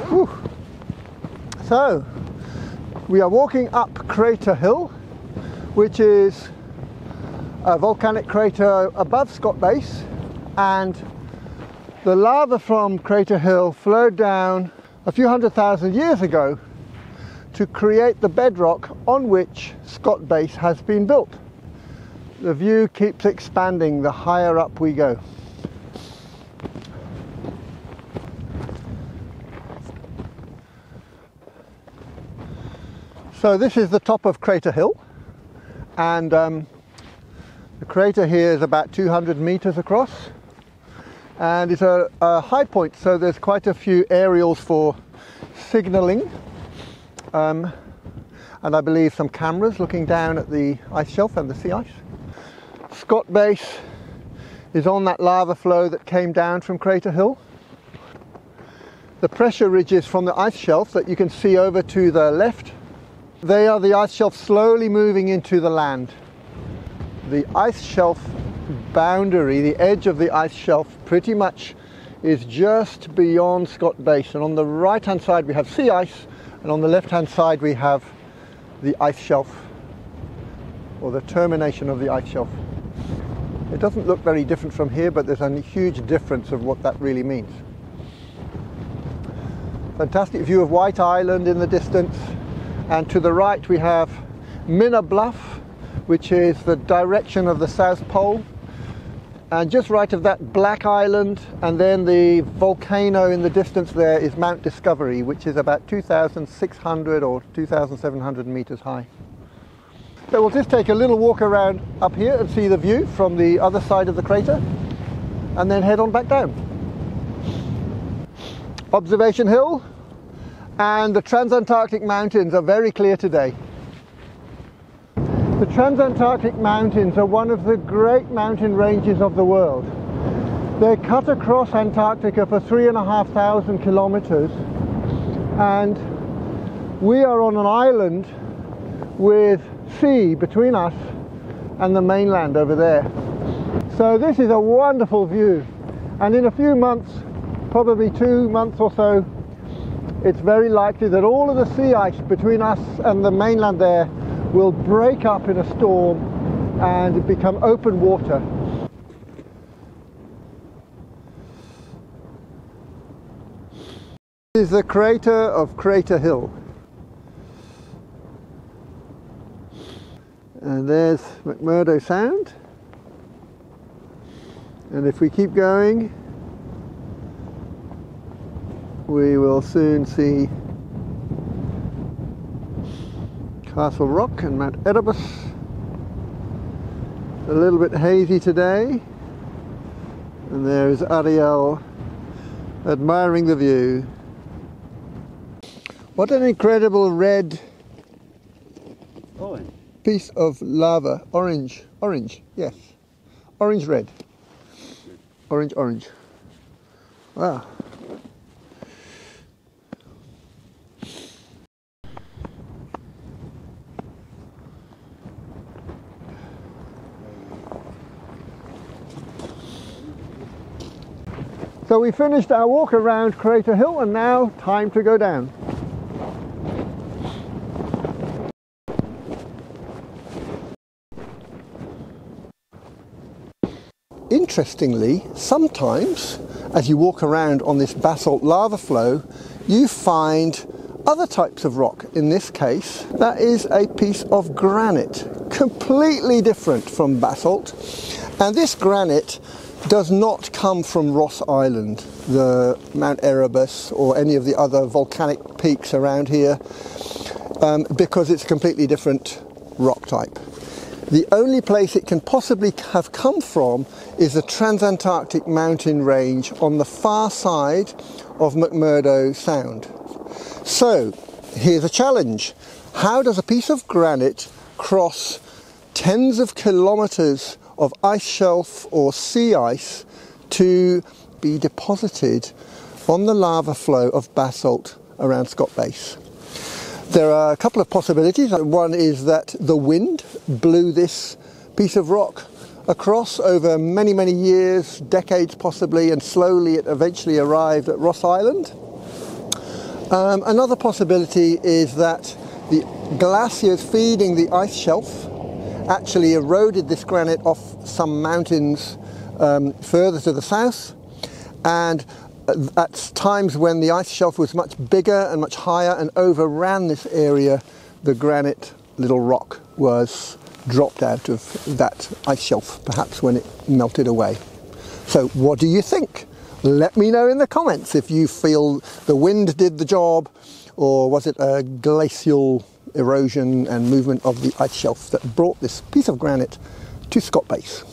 Whew. So, we are walking up Crater Hill, which is a volcanic crater above Scott Base, and the lava from Crater Hill flowed down a few 100,000 years ago to create the bedrock on which Scott Base has been built. The view keeps expanding the higher up we go. So this is the top of Crater Hill, and the crater here is about 200 meters across, and it's a high point, so there's quite a few aerials for signaling, and I believe some cameras looking down at the ice shelf and the sea ice. Scott Base is on that lava flow that came down from Crater Hill. The pressure ridges from the ice shelf that you can see over to the left, they are the ice shelf slowly moving into the land. The ice shelf boundary, the edge of the ice shelf pretty much is just beyond Scott Base, and on the right hand side we have sea ice, and on the left hand side we have the ice shelf, or the termination of the ice shelf. It doesn't look very different from here, but there's a huge difference of what that really means. Fantastic view of White Island in the distance. And to the right we have Minna Bluff, which is the direction of the South Pole. And just right of that, Black Island, and then the volcano in the distance there is Mount Discovery, which is about 2,600 or 2,700 meters high. So we'll just take a little walk around up here and see the view from the other side of the crater, and then head on back down. Observation Hill. And the Transantarctic Mountains are very clear today. The Transantarctic Mountains are one of the great mountain ranges of the world. They cut across Antarctica for 3,500 kilometers, and we are on an island with sea between us and the mainland over there. So this is a wonderful view, and in a few months, probably 2 months or so, it's very likely that all of the sea ice between us and the mainland there will break up in a storm and become open water. This is the crater of Crater Hill. And there's McMurdo Sound. And if we keep going, we will soon see Castle Rock and Mount Erebus. A little bit hazy today, and there is Ariel admiring the view. What an incredible red piece of lava. Orange, yes. Orange red. Orange. Wow. So we finished our walk around Crater Hill, and now time to go down. Interestingly, sometimes as you walk around on this basalt lava flow, you find other types of rock. In this case, that is a piece of granite, completely different from basalt. And this granite does not come from Ross Island, the Mount Erebus, or any of the other volcanic peaks around here, because it's a completely different rock type. The only place it can possibly have come from is the Transantarctic mountain range on the far side of McMurdo Sound. So here's a challenge. How does a piece of granite cross tens of kilometers of ice shelf or sea ice to be deposited on the lava flow of basalt around Scott Base? There are a couple of possibilities. One is that the wind blew this piece of rock across over many, many years, decades possibly, and slowly it eventually arrived at Ross Island. Another possibility is that the glaciers feeding the ice shelf actually eroded this granite off some mountains further to the south, and at times when the ice shelf was much bigger and much higher and overran this area, the granite little rock was dropped out of that ice shelf, perhaps when it melted away. So what do you think? Let me know in the comments if you feel the wind did the job, or was it a glacial erosion and movement of the ice shelf that brought this piece of granite to Scott Base.